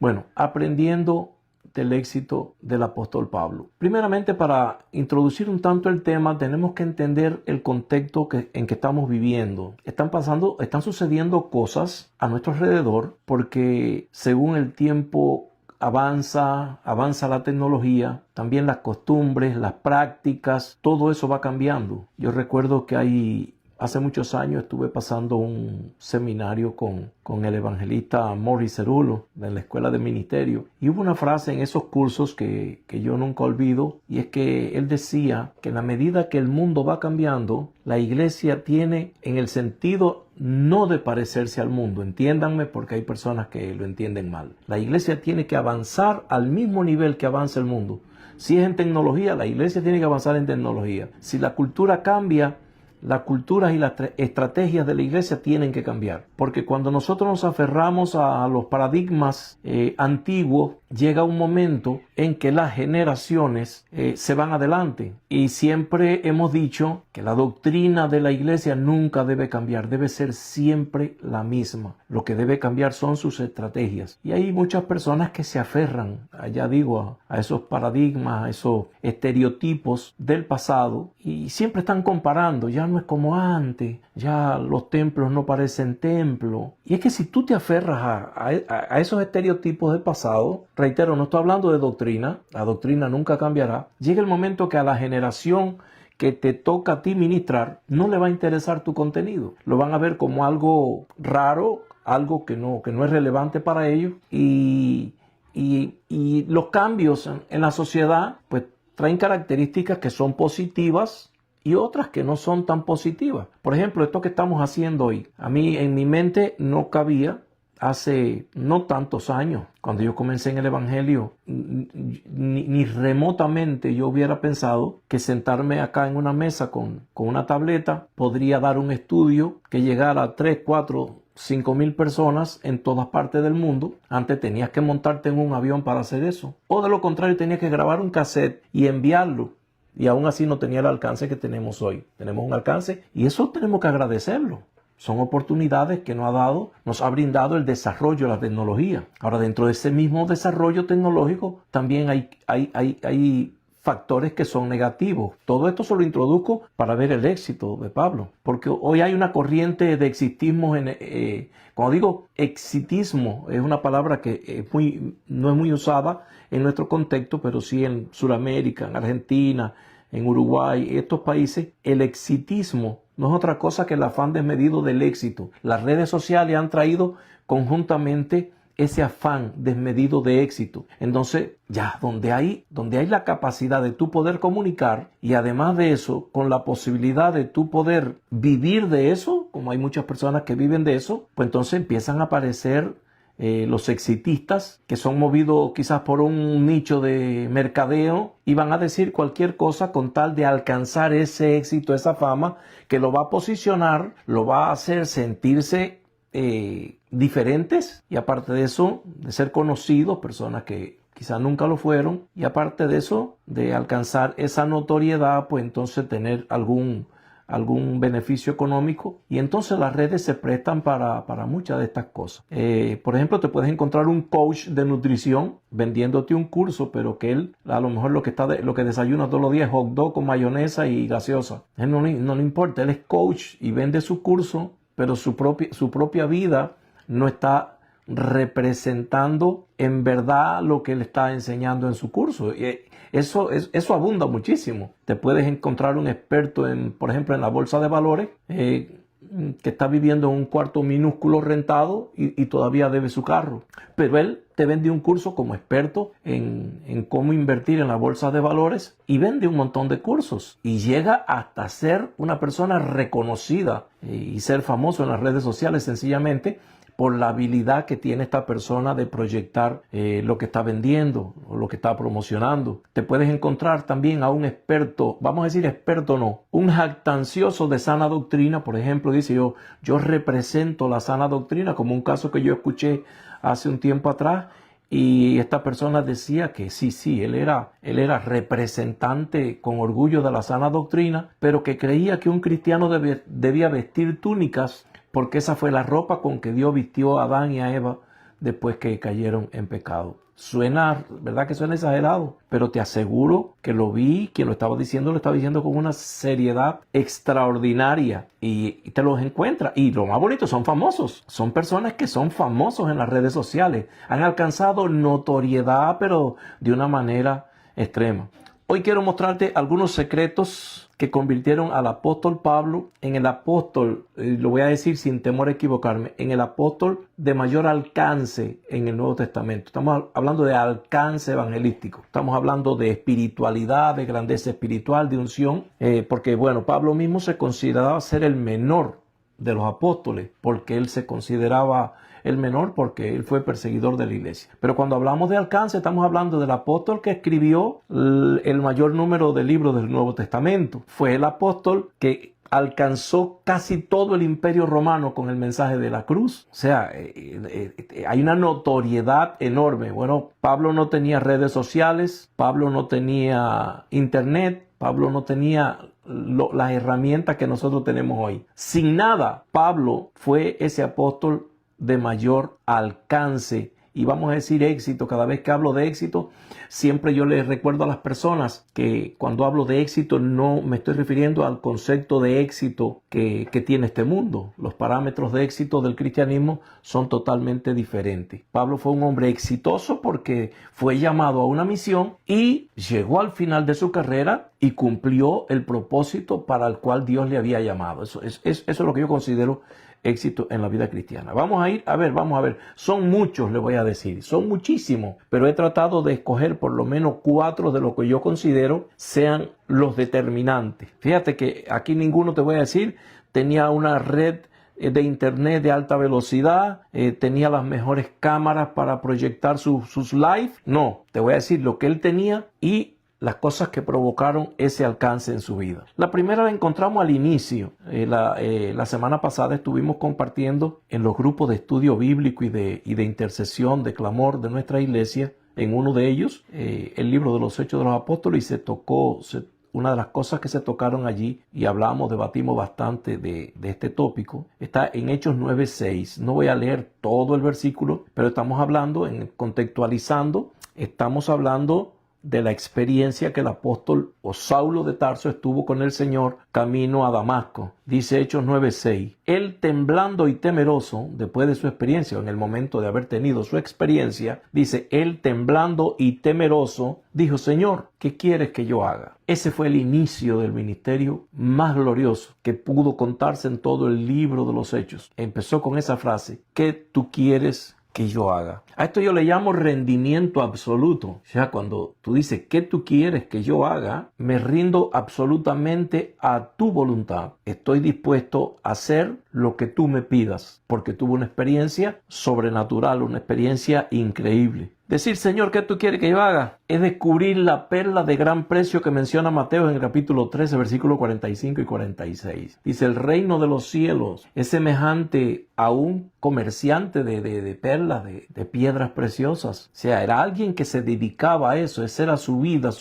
Bueno, aprendiendo del éxito del apóstol Pablo. Primeramente, para introducir un tanto el tema, tenemos que entender el contexto en que estamos viviendo. Están sucediendo cosas a nuestro alrededor porque según el tiempo avanza la tecnología, también las costumbres, las prácticas, todo eso va cambiando. Yo recuerdo que hace muchos años estuve pasando un seminario con el evangelista Morris Cerullo de la Escuela de Ministerio, y hubo una frase en esos cursos que yo nunca olvido, y es que él decía que en la medida que el mundo va cambiando, la iglesia tiene, en el sentido no de parecerse al mundo, entiéndanme porque hay personas que lo entienden mal, la iglesia tiene que avanzar al mismo nivel que avanza el mundo. Si es en tecnología, la iglesia tiene que avanzar en tecnología. Si la cultura cambia, las culturas y las estrategias de la iglesia tienen que cambiar, porque cuando nosotros nos aferramos a los paradigmas antiguos, llega un momento en que las generaciones se van adelante, y siempre hemos dicho que la doctrina de la iglesia nunca debe cambiar, debe ser siempre la misma. Lo que debe cambiar son sus estrategias, y hay muchas personas que se aferran, ya digo, a esos paradigmas, a esos estereotipos del pasado, y siempre están comparando. Ya no es como antes, ya los templos no parecen templos. Y es que si tú te aferras a esos estereotipos del pasado, reitero, no estoy hablando de doctrina, la doctrina nunca cambiará, llega el momento que a la generación que te toca a ti ministrar no le va a interesar tu contenido, lo van a ver como algo raro, algo que no es relevante para ellos, y los cambios en la sociedad pues traen características que son positivas y otras que no son tan positivas. Por ejemplo, esto que estamos haciendo hoy, a mí en mi mente no cabía hace no tantos años. Cuando yo comencé en el Evangelio, ni remotamente yo hubiera pensado que sentarme acá en una mesa con una tableta podría dar un estudio que llegara a 3, 4, 5,000 personas en todas partes del mundo. Antes tenías que montarte en un avión para hacer eso, o de lo contrario tenías que grabar un cassette y enviarlo, y aún así no tenía el alcance que tenemos hoy. Tenemos un alcance y eso tenemos que agradecerlo. Son oportunidades que nos ha brindado el desarrollo de la tecnología. Ahora, dentro de ese mismo desarrollo tecnológico también hay factores que son negativos. Todo esto se lo introduzco para ver el éxito de Pablo, porque hoy hay una corriente de exitismo. Cuando digo exitismo, es una palabra que no es muy usada en nuestro contexto, pero sí en Sudamérica, en Argentina, en Uruguay, estos países. El exitismo no es otra cosa que el afán desmedido del éxito. Las redes sociales han traído conjuntamente ese afán desmedido de éxito. Entonces, ya donde hay la capacidad de tú poder comunicar, y además de eso, con la posibilidad de tú poder vivir de eso, como hay muchas personas que viven de eso, pues entonces empiezan a aparecer los exitistas, que son movidos quizás por un nicho de mercadeo, y van a decir cualquier cosa con tal de alcanzar ese éxito, esa fama, que lo va a posicionar, lo va a hacer sentirse diferentes, y aparte de eso, de ser conocidos, personas que quizás nunca lo fueron, y aparte de eso, de alcanzar esa notoriedad, pues entonces tener algún beneficio económico, y entonces las redes se prestan para muchas de estas cosas. Por ejemplo, te puedes encontrar un coach de nutrición vendiéndote un curso, pero que él a lo mejor lo que desayuna todos los días es hot dog con mayonesa y gaseosa. A él no le importa, él es coach y vende su curso, pero su propia vida no está representando en verdad lo que él está enseñando en su curso. Eso abunda muchísimo. Te puedes encontrar un experto por ejemplo, en la bolsa de valores, que está viviendo en un cuarto minúsculo rentado y todavía debe su carro. Pero él te vende un curso como experto en cómo invertir en la bolsa de valores, y vende un montón de cursos y llega hasta ser una persona reconocida y ser famoso en las redes sociales sencillamente por la habilidad que tiene esta persona de proyectar lo que está vendiendo o lo que está promocionando. Te puedes encontrar también a un experto, vamos a decir experto no, un jactancioso de sana doctrina. Por ejemplo, dice yo represento la sana doctrina, como un caso que yo escuché hace un tiempo atrás, y esta persona decía que sí, él era representante con orgullo de la sana doctrina, pero que creía que un cristiano debía vestir túnicas, porque esa fue la ropa con que Dios vistió a Adán y a Eva después que cayeron en pecado. Suena, ¿verdad que suena exagerado? Pero te aseguro que lo vi, quien lo estaba diciendo con una seriedad extraordinaria y te los encuentras. Y lo más bonito, son famosos. Son personas que son famosos en las redes sociales. Han alcanzado notoriedad, pero de una manera extrema. Hoy quiero mostrarte algunos secretos que convirtieron al apóstol Pablo en el apóstol, lo voy a decir sin temor a equivocarme, en el apóstol de mayor alcance en el Nuevo Testamento. Estamos hablando de alcance evangelístico. Estamos hablando de espiritualidad, de grandeza espiritual, de unción, porque bueno, Pablo mismo se consideraba ser el menor de los apóstoles, porque él se consideraba el menor porque él fue perseguidor de la iglesia. Pero cuando hablamos de alcance, estamos hablando del apóstol que escribió el mayor número de libros del Nuevo Testamento. Fue el apóstol que alcanzó casi todo el imperio romano con el mensaje de la cruz. O sea, hay una notoriedad enorme. Bueno, Pablo no tenía redes sociales, Pablo no tenía internet, Pablo no tenía las herramientas que nosotros tenemos hoy. Sin nada, Pablo fue ese apóstol de mayor alcance y vamos a decir éxito. Cada vez que hablo de éxito, siempre yo les recuerdo a las personas que cuando hablo de éxito no me estoy refiriendo al concepto de éxito que tiene este mundo. Los parámetros de éxito del cristianismo son totalmente diferentes. Pablo fue un hombre exitoso porque fue llamado a una misión y llegó al final de su carrera y cumplió el propósito para el cual Dios le había llamado. Eso es lo que yo considero éxito en la vida cristiana. Vamos a ver. Son muchos, le voy a decir. Son muchísimos. Pero he tratado de escoger por lo menos 4 de lo que yo considero sean los determinantes. Fíjate que aquí ninguno, te voy a decir, tenía una red de internet de alta velocidad, tenía las mejores cámaras para proyectar sus live. No, te voy a decir lo que él tenía y las cosas que provocaron ese alcance en su vida. La primera la encontramos al inicio. La semana pasada estuvimos compartiendo en los grupos de estudio bíblico y de intercesión, de clamor de nuestra iglesia, en uno de ellos, el libro de los Hechos de los Apóstoles, y se tocó una de las cosas que se tocaron allí, y debatimos bastante de este tópico, está en Hechos 9:6. No voy a leer todo el versículo, pero estamos hablando, contextualizando, estamos hablando de la experiencia que el apóstol o Saulo de Tarso estuvo con el Señor camino a Damasco. Dice Hechos 9:6. Él, temblando y temeroso, después de su experiencia, en el momento de haber tenido su experiencia, dice, él temblando y temeroso, dijo, Señor, ¿qué quieres que yo haga? Ese fue el inicio del ministerio más glorioso que pudo contarse en todo el libro de los Hechos. Empezó con esa frase, ¿qué tú quieres que yo haga? A esto yo le llamo rendimiento absoluto. O sea, cuando tú dices, ¿qué tú quieres que yo haga? Me rindo absolutamente a tu voluntad. Estoy dispuesto a hacer lo que tú me pidas, porque tuve una experiencia sobrenatural, una experiencia increíble. Decir, Señor, ¿qué tú quieres que yo haga? Es descubrir la perla de gran precio que menciona Mateo en el capítulo 13, versículos 45 y 46. Dice, el reino de los cielos es semejante a un comerciante de perlas, de piedras preciosas. O sea, era alguien que se dedicaba a eso, esa era su vida,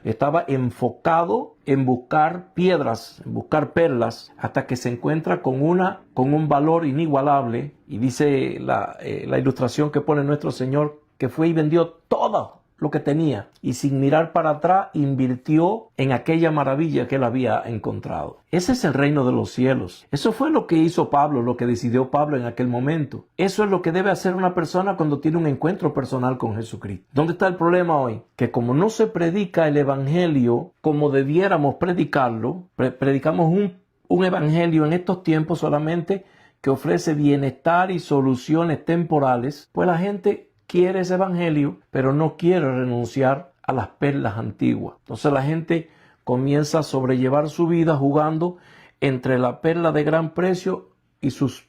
estaba enfocado en buscar piedras, en buscar perlas, hasta que se encuentra con un valor inigualable. Y dice la ilustración que pone nuestro Señor, que fue y vendió todo lo que tenía y sin mirar para atrás invirtió en aquella maravilla que él había encontrado. Ese es el reino de los cielos. Eso fue lo que hizo Pablo, lo que decidió Pablo en aquel momento. Eso es lo que debe hacer una persona cuando tiene un encuentro personal con Jesucristo. ¿Dónde está el problema hoy? Que como no se predica el evangelio como debiéramos predicarlo, predicamos un evangelio en estos tiempos solamente que ofrece bienestar y soluciones temporales, pues la gente quiere ese evangelio, pero no quiere renunciar a las perlas antiguas. Entonces la gente comienza a sobrellevar su vida jugando entre la perla de gran precio y sus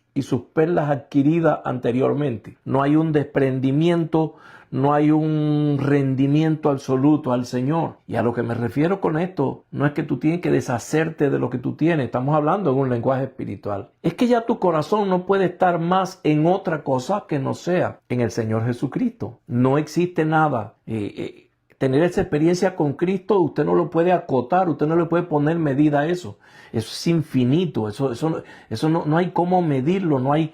perlas adquiridas anteriormente. No hay un desprendimiento, no hay un rendimiento absoluto al Señor. Y a lo que me refiero con esto, no es que tú tienes que deshacerte de lo que tú tienes, estamos hablando en un lenguaje espiritual. Es que ya tu corazón no puede estar más en otra cosa que no sea en el Señor Jesucristo. No existe nada. tener esa experiencia con Cristo, usted no lo puede acotar, usted no le puede poner medida a eso. Eso es infinito, eso no hay cómo medirlo, no hay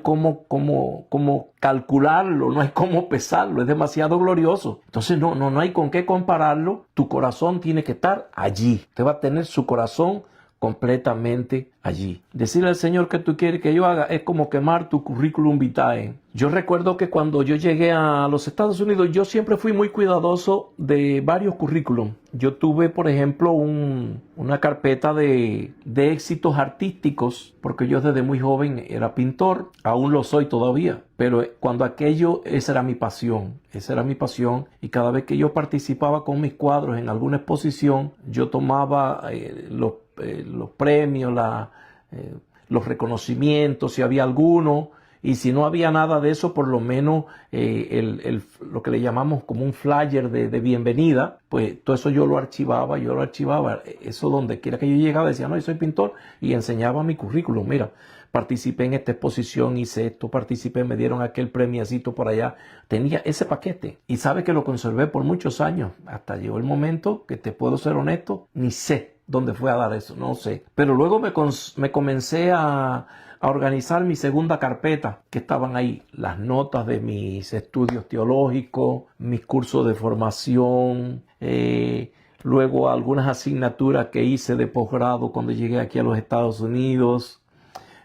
cómo calcularlo, no hay cómo pesarlo, es demasiado glorioso. Entonces no hay con qué compararlo. Tu corazón tiene que estar allí. Usted va a tener su corazón completamente allí. Decirle al Señor que tú quieres que yo haga es como quemar tu currículum vitae. Yo recuerdo que cuando yo llegué a los Estados Unidos, yo siempre fui muy cuidadoso de varios currículum. Yo tuve, por ejemplo, una carpeta de éxitos artísticos, porque yo desde muy joven era pintor, aún lo soy todavía, pero cuando esa era mi pasión, y cada vez que yo participaba con mis cuadros en alguna exposición, yo tomaba los premios, los reconocimientos, si había alguno, y si no había nada de eso, por lo menos lo que le llamamos como un flyer de bienvenida, pues todo eso yo lo archivaba. Eso donde quiera que yo llegaba decía, no, yo soy pintor, y enseñaba mi currículum. Mira, participé en esta exposición, hice esto, me dieron aquel premiacito por allá. Tenía ese paquete y sabe que lo conservé por muchos años. Hasta llegó el momento que, te puedo ser honesto, ni sé dónde fue a dar eso, no sé. Pero luego me comencé a organizar mi segunda carpeta, que estaban ahí las notas de mis estudios teológicos, mis cursos de formación, luego algunas asignaturas que hice de posgrado cuando llegué aquí a los Estados Unidos,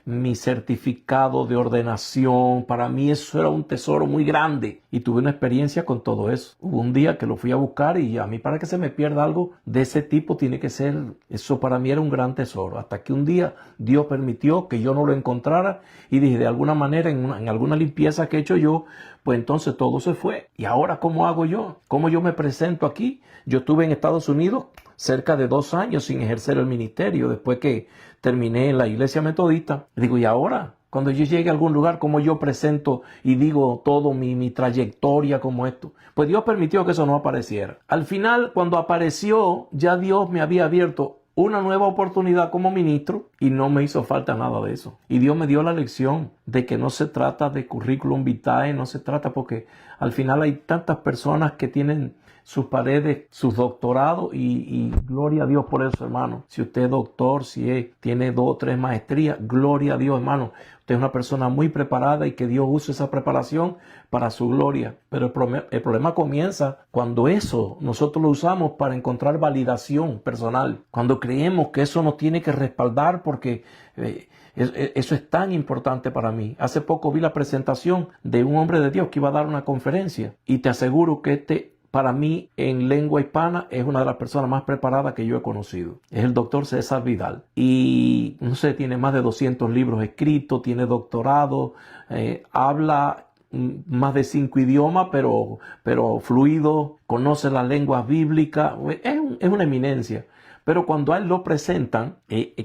mi certificado de ordenación. Para mí eso era un tesoro muy grande y tuve una experiencia con todo eso. Hubo un día que lo fui a buscar y a mí, para que se me pierda algo de ese tipo, tiene que ser, eso para mí era un gran tesoro, hasta que un día Dios permitió que yo no lo encontrara y dije, de alguna manera, en alguna limpieza que he hecho yo, pues entonces todo se fue. ¿Y ahora cómo hago yo? ¿Cómo yo me presento aquí? Yo estuve en Estados Unidos cerca de 2 años sin ejercer el ministerio, después que terminé en la iglesia metodista. Digo, ¿y ahora? Cuando yo llegue a algún lugar, ¿cómo yo presento y digo todo mi trayectoria como esto? Pues Dios permitió que eso no apareciera. Al final, cuando apareció, ya Dios me había abierto una nueva oportunidad como ministro y no me hizo falta nada de eso. Y Dios me dio la lección de que no se trata de currículum vitae, no se trata, porque al final hay tantas personas que tienen sus paredes, sus doctorados, y gloria a Dios por eso, hermano. Si usted es doctor, tiene 2 o 3 maestrías, gloria a Dios, hermano. Usted es una persona muy preparada y que Dios use esa preparación para su gloria. Pero el problema comienza cuando eso nosotros lo usamos para encontrar validación personal. Cuando creemos que eso nos tiene que respaldar porque eso es tan importante para mí. Hace poco vi la presentación de un hombre de Dios que iba a dar una conferencia y te aseguro que para mí, en lengua hispana, es una de las personas más preparadas que yo he conocido. Es el doctor César Vidal. Y, no sé, tiene más de 200 libros escritos, tiene doctorado, habla más de 5 idiomas, pero fluido, conoce las lenguas bíblicas. Es una eminencia. Pero cuando a él lo presentan,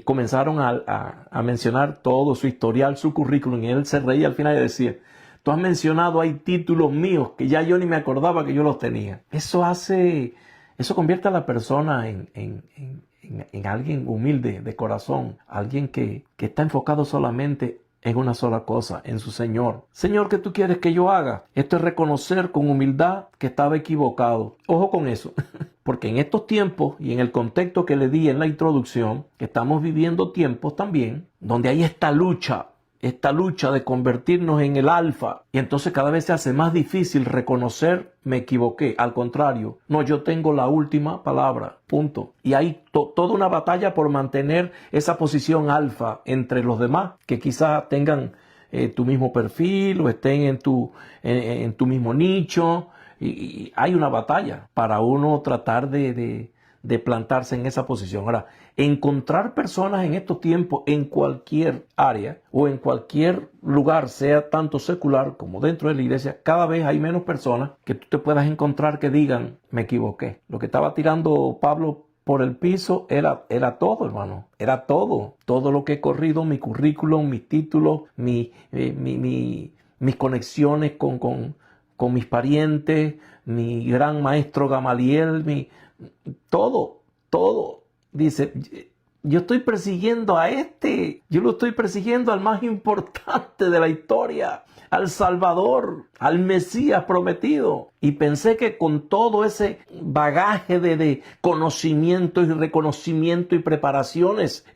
comenzaron a mencionar todo su historial, su currículum, y él se reía al final y decía, tú has mencionado, hay títulos míos que ya yo ni me acordaba que yo los tenía. Eso convierte a la persona en alguien humilde de corazón, alguien que está enfocado solamente en una sola cosa, en su Señor. Señor, ¿qué tú quieres que yo haga? Esto es reconocer con humildad que estaba equivocado. Ojo con eso, porque en estos tiempos y en el contexto que le di en la introducción, que estamos viviendo tiempos también donde hay esta lucha de convertirnos en el alfa, y entonces cada vez se hace más difícil reconocer, me equivoqué. Al contrario, no, yo tengo la última palabra, punto. Y hay toda una batalla por mantener esa posición alfa entre los demás, que quizás tengan tu mismo perfil o estén en tu mismo nicho, y hay una batalla para uno tratar de plantarse en esa posición. Ahora, encontrar personas en estos tiempos en cualquier área o en cualquier lugar, sea tanto secular como dentro de la iglesia, cada vez hay menos personas que tú te puedas encontrar que digan, me equivoqué. Lo que estaba tirando Pablo por el piso era todo, hermano. Era todo. Todo lo que he corrido, mi currículum, mis títulos, mis conexiones con mis parientes, mi gran maestro Gamaliel, todo. Dice, Yo estoy persiguiendo a este. Yo lo estoy persiguiendo al más importante de la historia, al Salvador, al Mesías prometido. Y pensé que con todo ese bagaje de conocimiento y reconocimiento y preparaciones,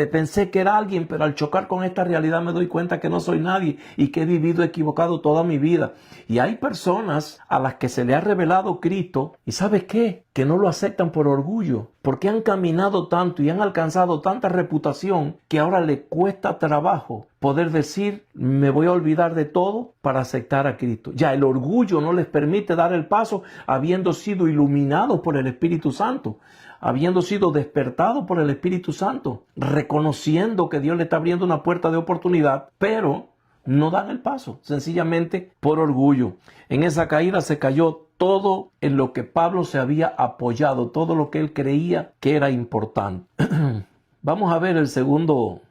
pensé que era alguien, pero al chocar con esta realidad me doy cuenta que no soy nadie y que he vivido equivocado toda mi vida. Y hay personas a las que se le ha revelado Cristo y ¿sabes qué? Que no lo aceptan por orgullo, porque han caminado tanto y han alcanzado tanta reputación que ahora le cuesta trabajo poder decir me voy a olvidar de todo para aceptar a Cristo. Ya el orgullo no les permite dar el paso habiendo sido iluminados por el Espíritu Santo, habiendo sido despertado por el Espíritu Santo, reconociendo que Dios le está abriendo una puerta de oportunidad, pero no dan el paso, sencillamente por orgullo. En esa caída se cayó todo en lo que Pablo se había apoyado, todo lo que él creía que era importante. Vamos a ver el segundo,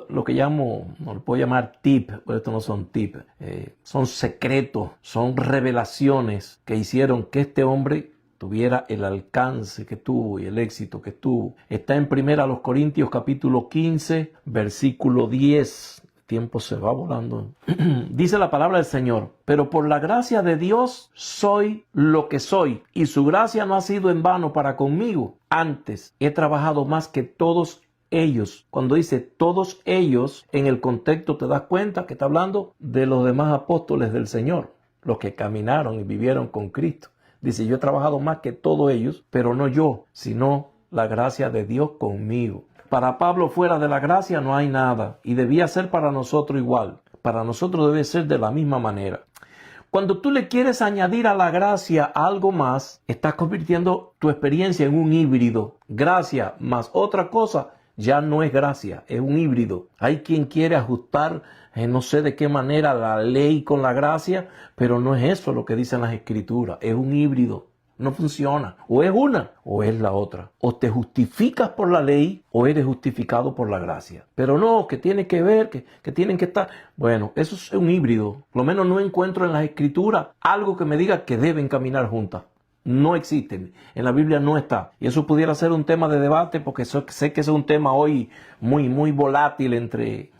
lo que llamo, no lo puedo llamar tip, pero estos no son tips, son secretos, son revelaciones que hicieron que este hombre tuviera el alcance que tuvo y el éxito que tuvo. Está en 1 Corintios capítulo 15, versículo 10. El tiempo se va volando. Dice la palabra del Señor: pero por la gracia de Dios soy lo que soy, y su gracia no ha sido en vano para conmigo. Antes he trabajado más que todos ellos. Cuando dice todos ellos, en el contexto te das cuenta que está hablando de los demás apóstoles del Señor, los que caminaron y vivieron con Cristo. Dice, yo he trabajado más que todos ellos, pero no yo, sino la gracia de Dios conmigo. Para Pablo, fuera de la gracia no hay nada, y debía ser para nosotros igual. Para nosotros debe ser de la misma manera. Cuando tú le quieres añadir a la gracia algo más, estás convirtiendo tu experiencia en un híbrido. Gracia más otra cosa ya no es gracia, es un híbrido. Hay quien quiere ajustar, no sé de qué manera, la ley con la gracia, pero no es eso lo que dicen las Escrituras. Es un híbrido. No funciona. O es una o es la otra. O te justificas por la ley o eres justificado por la gracia. Pero no, que tiene que ver, que tienen que estar. Bueno, eso es un híbrido. Por lo menos no encuentro en las Escrituras algo que me diga que deben caminar juntas. No existen. En la Biblia no está. Y eso pudiera ser un tema de debate porque sé que es un tema hoy muy volátil entre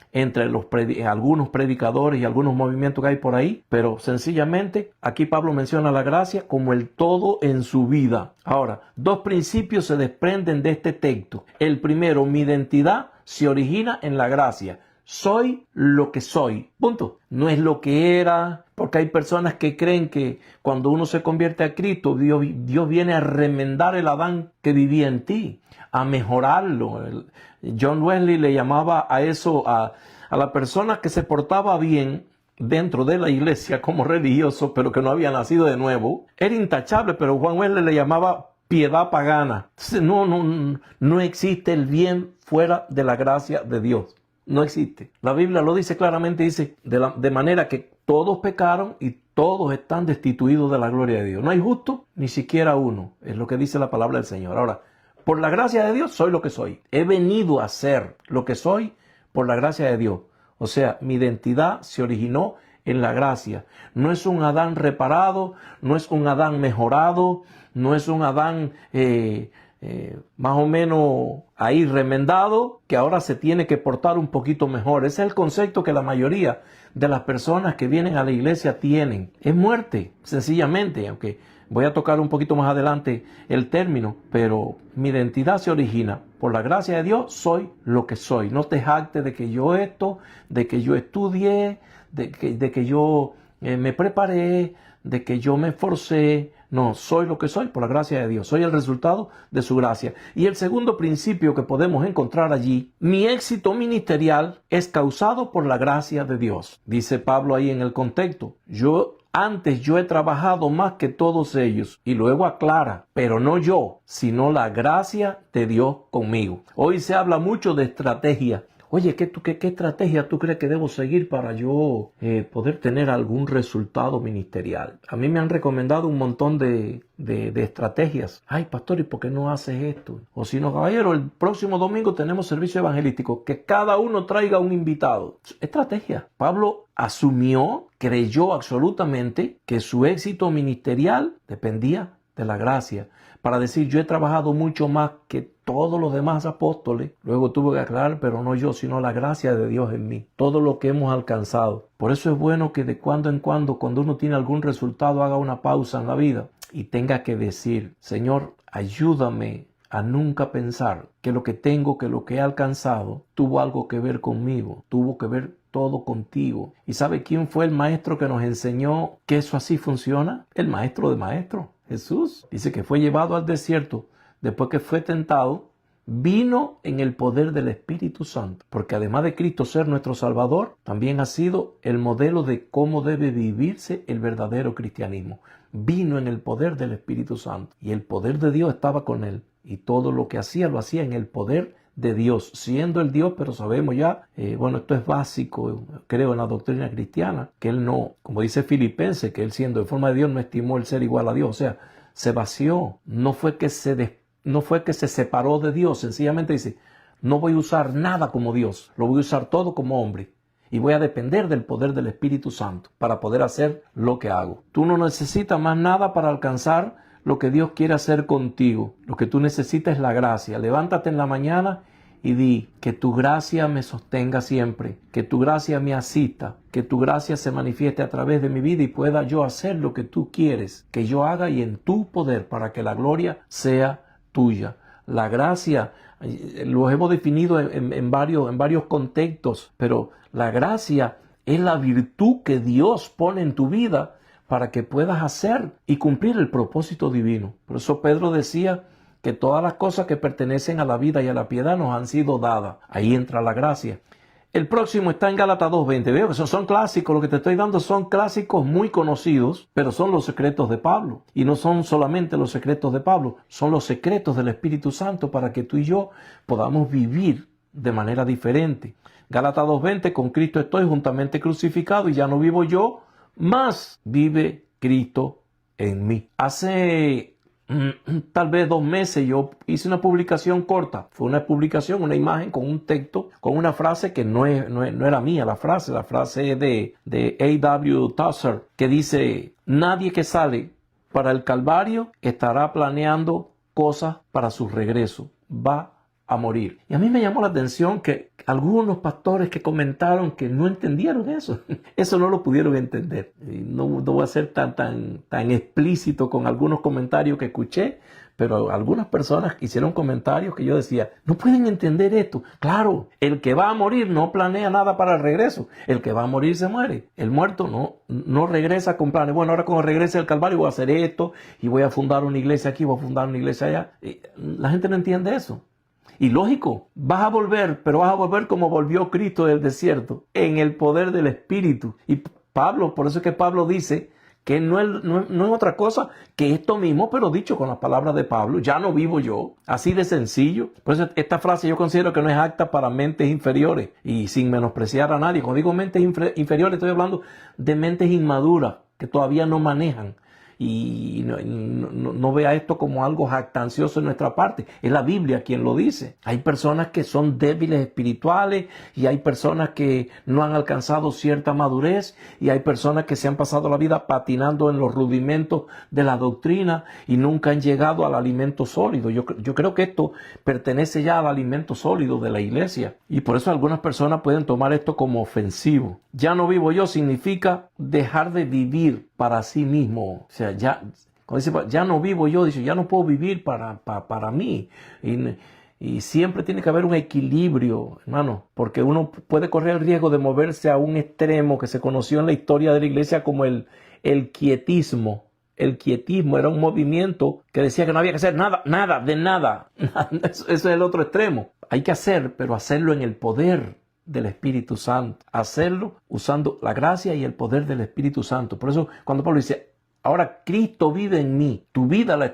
algunos predicadores y algunos movimientos que hay por ahí, pero sencillamente aquí Pablo menciona la gracia como el todo en su vida. Ahora, dos principios se desprenden de este texto. El primero, mi identidad se origina en la gracia. Soy lo que soy. Punto. No es lo que era, porque hay personas que creen que cuando uno se convierte a Cristo, Dios viene a remendar el Adán que vivía en ti, a mejorarlo. John Wesley le llamaba a eso, a la persona que se portaba bien dentro de la iglesia como religioso, pero que no había nacido de nuevo. Era intachable, pero Juan Wesley le llamaba piedad pagana. Entonces, no existe el bien fuera de la gracia de Dios. No existe. La Biblia lo dice claramente, dice de manera que todos pecaron y todos están destituidos de la gloria de Dios. No hay justo, ni siquiera uno. Es lo que dice la palabra del Señor. Ahora, por la gracia de Dios soy lo que soy. He venido a ser lo que soy por la gracia de Dios. O sea, mi identidad se originó en la gracia. No es un Adán reparado, no es un Adán mejorado, no es un Adán más o menos ahí remendado, que ahora se tiene que portar un poquito mejor. Ese es el concepto que la mayoría de las personas que vienen a la iglesia tienen. Es muerte, sencillamente, aunque voy a tocar un poquito más adelante el término, pero mi identidad se origina por la gracia de Dios, soy lo que soy. No te jactes de que yo de que yo estudié, de que yo me preparé, de que yo me esforcé. No, soy lo que soy por la gracia de Dios. Soy el resultado de su gracia. Y el segundo principio que podemos encontrar allí, mi éxito ministerial es causado por la gracia de Dios. Dice Pablo ahí en el contexto. Antes yo he trabajado más que todos ellos. Y luego aclara, pero no yo, sino la gracia de Dios conmigo. Hoy se habla mucho de estrategia. Oye, ¿qué estrategia tú crees que debo seguir para yo poder tener algún resultado ministerial? A mí me han recomendado un montón de estrategias. Ay, pastor, ¿y por qué no haces esto? O si no, caballero, el próximo domingo tenemos servicio evangelístico. Que cada uno traiga un invitado. Estrategia. Pablo creyó absolutamente que su éxito ministerial dependía de la gracia, para decir yo he trabajado mucho más que todos los demás apóstoles. Luego tuvo que aclarar, pero no yo, sino la gracia de Dios en mí. Todo lo que hemos alcanzado. Por eso es bueno que de cuando en cuando uno tiene algún resultado, haga una pausa en la vida y tenga que decir, Señor, ayúdame a nunca pensar que lo que tengo, que lo que he alcanzado, tuvo algo que ver conmigo, tuvo que ver todo contigo. ¿Y sabe quién fue el maestro que nos enseñó que eso así funciona? El maestro de maestros, Jesús. Dice que fue llevado al desierto después que fue tentado, vino en el poder del Espíritu Santo, porque además de Cristo ser nuestro Salvador, también ha sido el modelo de cómo debe vivirse el verdadero cristianismo. Vino en el poder del Espíritu Santo y el poder de Dios estaba con él y todo lo que hacía lo hacía en el poder de Dios, siendo el Dios, pero sabemos ya, esto es básico, creo en la doctrina cristiana, que él no, como dice Filipenses, que él siendo de forma de Dios no estimó el ser igual a Dios, o sea, se vació, no fue que se separó de Dios, sencillamente dice, no voy a usar nada como Dios, lo voy a usar todo como hombre. Y voy a depender del poder del Espíritu Santo para poder hacer lo que hago. Tú no necesitas más nada para alcanzar lo que Dios quiere hacer contigo. Lo que tú necesitas es la gracia. Levántate en la mañana y di que tu gracia me sostenga siempre, que tu gracia me asista, que tu gracia se manifieste a través de mi vida y pueda yo hacer lo que tú quieres que yo haga y en tu poder para que la gloria sea tuya. La gracia, lo hemos definido en varios contextos, pero la gracia es la virtud que Dios pone en tu vida para que puedas hacer y cumplir el propósito divino. Por eso Pedro decía que todas las cosas que pertenecen a la vida y a la piedad nos han sido dadas. Ahí entra la gracia. El próximo está en Gálatas 2:20. Veo que esos son clásicos, lo que te estoy dando son clásicos muy conocidos, pero son los secretos de Pablo. Y no son solamente los secretos de Pablo, son los secretos del Espíritu Santo para que tú y yo podamos vivir de manera diferente. Gálatas 2:20, con Cristo estoy juntamente crucificado y ya no vivo yo, mas vive Cristo en mí. Hace tal vez 2 meses yo hice una publicación corta. Fue una publicación, una imagen con un texto, con una frase que no era mía la frase es de A.W. Tozer, que dice, nadie que sale para el Calvario estará planeando cosas para su regreso. Va a morir. Y a mí me llamó la atención que algunos pastores que comentaron que no entendieron eso. Eso no lo pudieron entender. Y no voy a ser tan explícito con algunos comentarios que escuché, pero algunas personas hicieron comentarios que yo decía, no pueden entender esto. Claro, el que va a morir no planea nada para el regreso. El que va a morir se muere. El muerto no regresa con planes. Bueno, ahora cuando regrese al Calvario voy a hacer esto y voy a fundar una iglesia aquí, voy a fundar una iglesia allá. La gente no entiende eso. Y lógico, vas a volver, pero vas a volver como volvió Cristo del desierto, en el poder del Espíritu. Y Pablo, por eso es que Pablo dice que no es otra cosa que esto mismo, pero dicho con las palabras de Pablo, ya no vivo yo, así de sencillo. Por eso esta frase yo considero que no es apta para mentes inferiores y sin menospreciar a nadie. Cuando digo mentes inferiores, estoy hablando de mentes inmaduras que todavía no manejan. Y no vea esto como algo jactancioso en nuestra parte. Es la Biblia quien lo dice. Hay personas que son débiles espirituales y hay personas que no han alcanzado cierta madurez y hay personas que se han pasado la vida patinando en los rudimentos de la doctrina y nunca han llegado al alimento sólido. Yo creo que esto pertenece ya al alimento sólido de la iglesia y por eso algunas personas pueden tomar esto como ofensivo. Ya no vivo yo significa dejar de vivir para sí mismo. O sea, cuando dice, ya no vivo yo, dice, ya no puedo vivir para mí. Y siempre tiene que haber un equilibrio, hermano, porque uno puede correr el riesgo de moverse a un extremo que se conoció en la historia de la iglesia como el quietismo. El quietismo era un movimiento que decía que no había que hacer nada. Eso es el otro extremo. Hay que hacer, pero hacerlo en el poder del Espíritu Santo. Hacerlo usando la gracia y el poder del Espíritu Santo. Por eso cuando Pablo dice, ahora Cristo vive en mí, tu vida la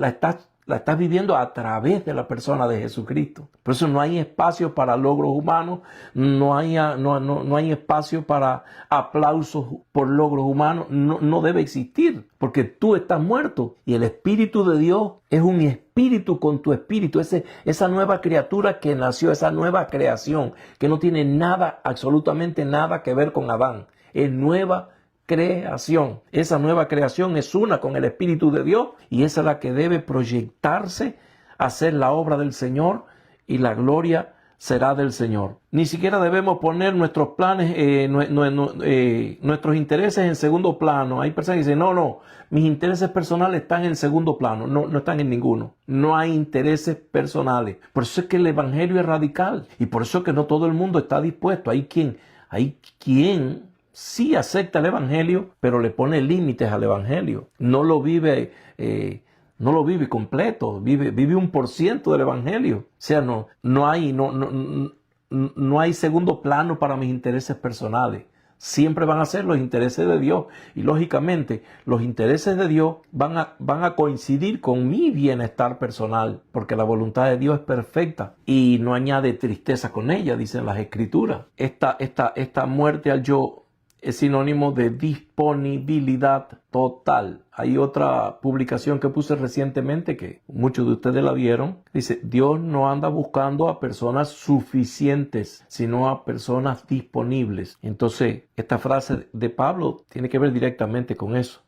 estás viviendo a través de la persona de Jesucristo. Por eso no hay espacio para logros humanos, no hay espacio para aplausos por logros humanos, no debe existir, porque tú estás muerto y el Espíritu de Dios es un espíritu con tu espíritu, esa nueva criatura que nació, esa nueva creación que no tiene nada, absolutamente nada que ver con Adán, es nueva creación. Esa nueva creación es una con el Espíritu de Dios y esa es la que debe proyectarse a hacer la obra del Señor y la gloria será del Señor. Ni siquiera debemos poner nuestros planes, nuestros intereses en segundo plano. Hay personas que dicen, no, mis intereses personales están en segundo plano. No están en ninguno. No hay intereses personales. Por eso es que el evangelio es radical y por eso es que no todo el mundo está dispuesto. Hay quien sí acepta el evangelio, pero le pone límites al evangelio. No lo vive completo, vive 1% del evangelio. O sea, no hay segundo plano para mis intereses personales. Siempre van a ser los intereses de Dios. Y lógicamente, los intereses de Dios van a coincidir con mi bienestar personal, porque la voluntad de Dios es perfecta y no añade tristeza con ella, dicen las Escrituras. Esta muerte al yo es sinónimo de disponibilidad total. Hay otra publicación que puse recientemente que muchos de ustedes la vieron. Dice, Dios no anda buscando a personas suficientes, sino a personas disponibles. Entonces, esta frase de Pablo tiene que ver directamente con eso.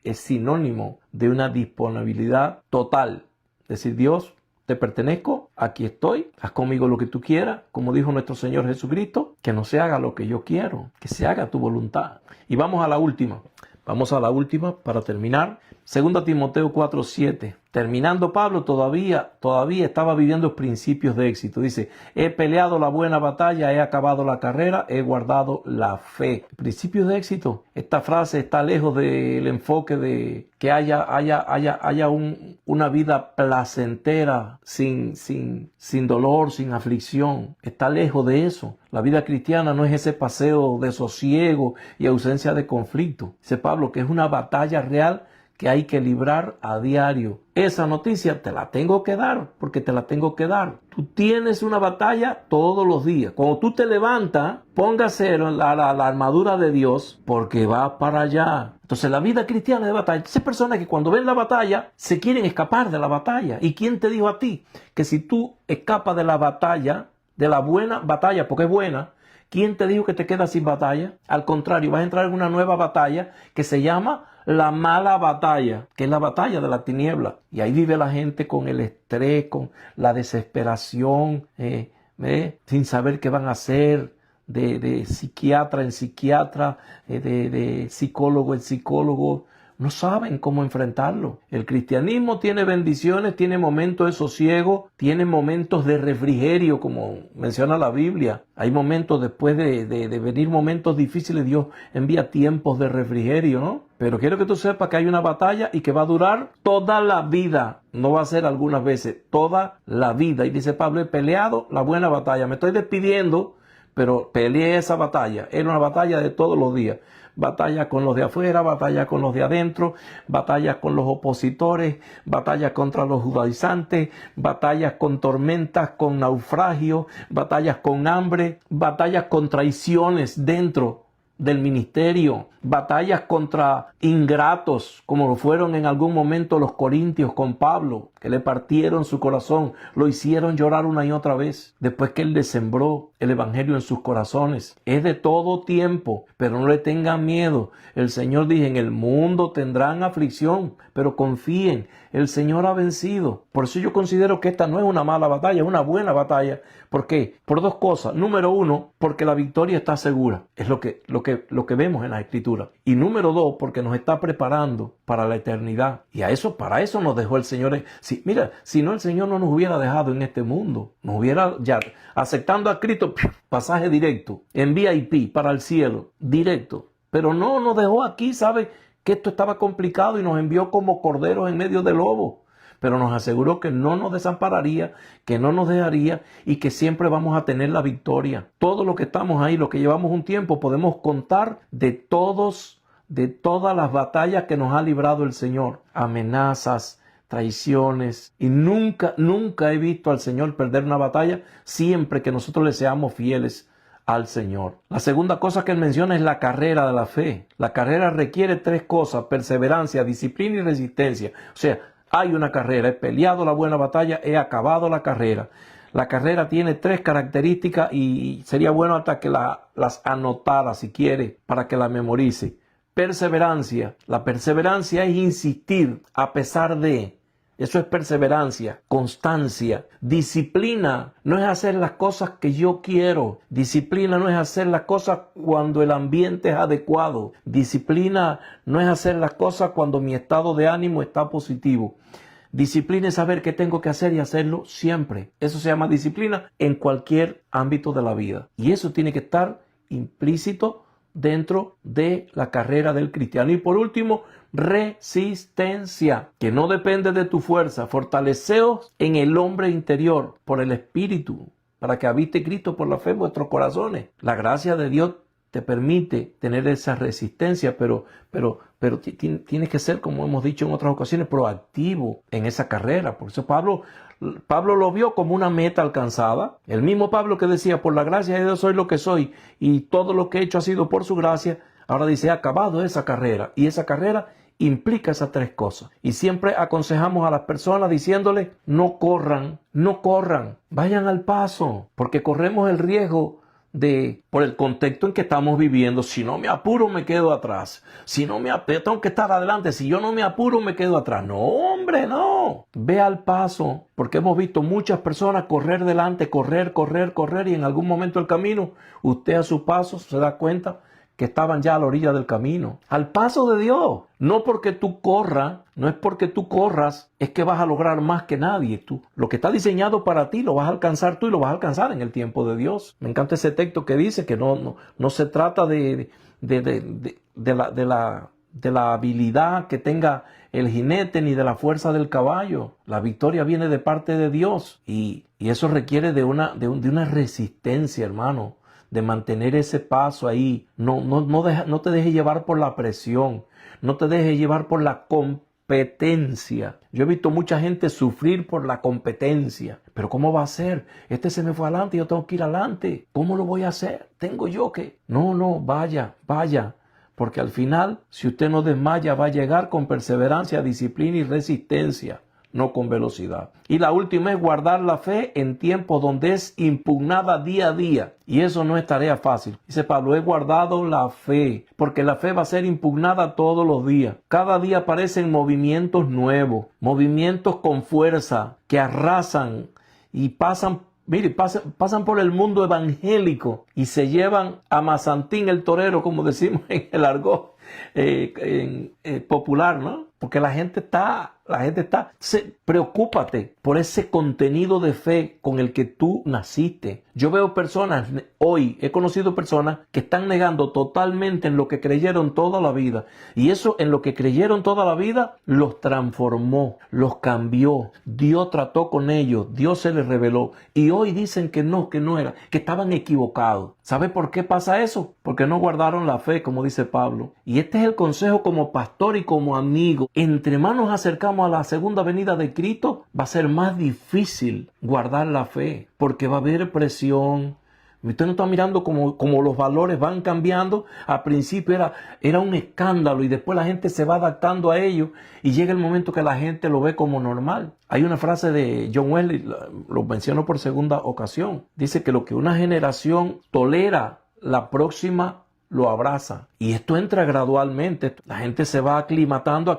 Es sinónimo de una disponibilidad total. Es decir, Dios, te pertenezco, aquí estoy, haz conmigo lo que tú quieras, como dijo nuestro Señor Jesucristo, que no se haga lo que yo quiero, que se haga tu voluntad. Y vamos a la última para terminar. 2 Timoteo 4:7. Terminando Pablo todavía estaba viviendo principios de éxito. Dice, he peleado la buena batalla, he acabado la carrera, he guardado la fe. Principios de éxito. Esta frase está lejos del enfoque de que haya una vida placentera, sin dolor, sin aflicción. Está lejos de eso. La vida cristiana no es ese paseo de sosiego y ausencia de conflicto. Dice Pablo que es una batalla real que hay que librar a diario. Esa noticia te la tengo que dar, porque te la tengo que dar. Tú tienes una batalla todos los días. Cuando tú te levantas, póngase la armadura de Dios, porque va para allá. Entonces la vida cristiana es de batalla. Hay personas que cuando ven la batalla, se quieren escapar de la batalla. ¿Y quién te dijo a ti que si tú escapas de la batalla, de la buena batalla, porque es buena, quién te dijo que te quedas sin batalla? Al contrario, vas a entrar en una nueva batalla que se llama la mala batalla, que es la batalla de la tiniebla. Y ahí vive la gente con el estrés, con la desesperación, sin saber qué van a hacer, de psiquiatra en psiquiatra, de psicólogo en psicólogo. No saben cómo enfrentarlo. El cristianismo tiene bendiciones, tiene momentos de sosiego, tiene momentos de refrigerio, como menciona la Biblia. Hay momentos después de venir momentos difíciles, Dios envía tiempos de refrigerio, ¿no? Pero quiero que tú sepas que hay una batalla y que va a durar toda la vida. No va a ser algunas veces, toda la vida. Y dice Pablo, he peleado la buena batalla. Me estoy despidiendo, pero peleé esa batalla. Era una batalla de todos los días. Batalla con los de afuera, batalla con los de adentro, batalla con los opositores, batalla contra los judaizantes, batallas con tormentas, con naufragios, batallas con hambre, batallas con traiciones dentro del ministerio, batallas contra ingratos, como lo fueron en algún momento los corintios con Pablo, que le partieron su corazón, lo hicieron llorar una y otra vez, después que él les sembró el evangelio en sus corazones. Es de todo tiempo, pero no le tengan miedo. El Señor dice, en el mundo tendrán aflicción, pero confíen, el Señor ha vencido. Por eso yo considero que esta no es una mala batalla, es una buena batalla. ¿Por qué? Por dos cosas. Número uno, porque la victoria está segura. Es lo que vemos en la Escritura. Y número dos, porque nos está preparando para la eternidad. Y para eso nos dejó el Señor. Si no, el Señor no nos hubiera dejado en este mundo. Nos hubiera ya aceptando a Cristo, pasaje directo, en VIP para el cielo, directo. Pero no nos dejó aquí, ¿sabe? Que esto estaba complicado y nos envió como corderos en medio del lobo. Pero nos aseguró que no nos desampararía, que no nos dejaría y que siempre vamos a tener la victoria. Todos los que estamos ahí, los que llevamos un tiempo, podemos contar de todas las batallas que nos ha librado el Señor. Amenazas, traiciones. Y nunca he visto al Señor perder una batalla siempre que nosotros le seamos fieles al Señor. La segunda cosa que él menciona es la carrera de la fe. La carrera requiere tres cosas: perseverancia, disciplina y resistencia. O sea, hay una carrera, he peleado la buena batalla, he acabado la carrera. La carrera tiene tres características y sería bueno hasta que las anotara si quiere para que la memorice. perseverancia. La perseverancia es insistir a pesar de. Eso es perseverancia, constancia. Disciplina no es hacer las cosas que yo quiero. Disciplina no es hacer las cosas cuando el ambiente es adecuado. Disciplina no es hacer las cosas cuando mi estado de ánimo está positivo. Disciplina es saber qué tengo que hacer y hacerlo siempre. Eso se llama disciplina en cualquier ámbito de la vida. Y eso tiene que estar implícito dentro de la carrera del cristiano. Y por último, resistencia, que no depende de tu fuerza. Fortaleceos en el hombre interior por el Espíritu, para que habite Cristo por la fe en vuestros corazones. La gracia de Dios te permite tener esa resistencia, pero tienes que ser, como hemos dicho en otras ocasiones, proactivo en esa carrera. Por eso Pablo lo vio como una meta alcanzada. El mismo Pablo que decía, por la gracia de Dios soy lo que soy y todo lo que he hecho ha sido por su gracia. Ahora dice, he acabado esa carrera. Y esa carrera implica esas tres cosas. Y siempre aconsejamos a las personas diciéndoles, no corran, vayan al paso, porque corremos el riesgo por el contexto en que estamos viviendo. Si no me apuro, me quedo atrás. Si no me apuro, tengo que estar adelante. Si yo no me apuro, me quedo atrás. No, hombre, no. Ve al paso, porque hemos visto muchas personas correr delante, correr, y en algún momento del camino, usted a su paso se da cuenta que estaban ya a la orilla del camino. Al paso de Dios. No porque tú corras, no es porque tú corras, es que vas a lograr más que nadie. Tú, lo que está diseñado para ti lo vas a alcanzar tú y lo vas a alcanzar en el tiempo de Dios. Me encanta ese texto que dice que no se trata de la habilidad que tenga el jinete ni de la fuerza del caballo. La victoria viene de parte de Dios y eso requiere de una resistencia, hermano, de mantener ese paso ahí. No te dejes llevar por la presión, no te dejes llevar por la competencia. Yo he visto mucha gente sufrir por la competencia. Pero ¿cómo va a ser? Este se me fue adelante, yo tengo que ir adelante. ¿Cómo lo voy a hacer? ¿Tengo yo que? No, vaya. Porque al final, si usted no desmaya, va a llegar con perseverancia, disciplina y resistencia, no con velocidad. Y la última es guardar la fe en tiempos donde es impugnada día a día. Y eso no es tarea fácil. Dice Pablo, he guardado la fe, porque la fe va a ser impugnada todos los días. Cada día aparecen movimientos nuevos, movimientos con fuerza, que arrasan y pasan por el mundo evangélico y se llevan a Mazantín el torero, como decimos en el argot popular, ¿no? Porque la gente está, preocúpate por ese contenido de fe con el que tú naciste. Yo veo personas, hoy he conocido personas que están negando totalmente en lo que creyeron toda la vida. Y eso en lo que creyeron toda la vida los transformó, los cambió. Dios trató con ellos, Dios se les reveló. Y hoy dicen que no era, que estaban equivocados. ¿Sabe por qué pasa eso? Porque no guardaron la fe, como dice Pablo. Y este es el consejo como pastor y como amigo. Entre más nos acercamos a la segunda venida de Cristo, va a ser más difícil guardar la fe, porque va a haber presión. Usted no está mirando como los valores van cambiando. Al principio era un escándalo y después la gente se va adaptando a ello y llega el momento que la gente lo ve como normal. Hay una frase de John Wesley, lo menciono por segunda ocasión. Dice que lo que una generación tolera, la próxima lo abraza. Y esto entra gradualmente. La gente se va aclimatando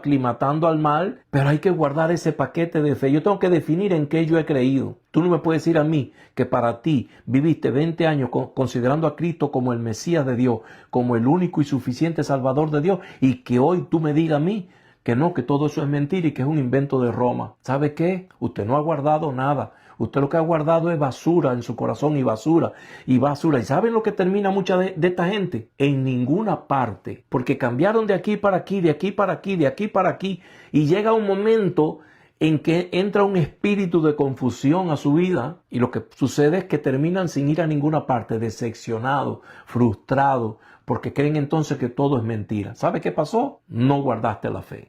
al mal, pero hay que guardar ese paquete de fe. Yo tengo que definir en qué yo he creído. Tú no me puedes decir a mí que para ti viviste 20 años considerando a Cristo como el Mesías de Dios, como el único y suficiente Salvador de Dios, y que hoy tú me digas a mí que no, que todo eso es mentira y que es un invento de Roma. ¿Sabe qué? Usted no ha guardado nada. Usted lo que ha guardado es basura en su corazón y basura. ¿Y saben lo que termina mucha de esta gente? En ninguna parte. Porque cambiaron de aquí para aquí, de aquí para aquí, de aquí para aquí. Y llega un momento en que entra un espíritu de confusión a su vida. Y lo que sucede es que terminan sin ir a ninguna parte, decepcionados, frustrados, porque creen entonces que todo es mentira. ¿Sabe qué pasó? No guardaste la fe.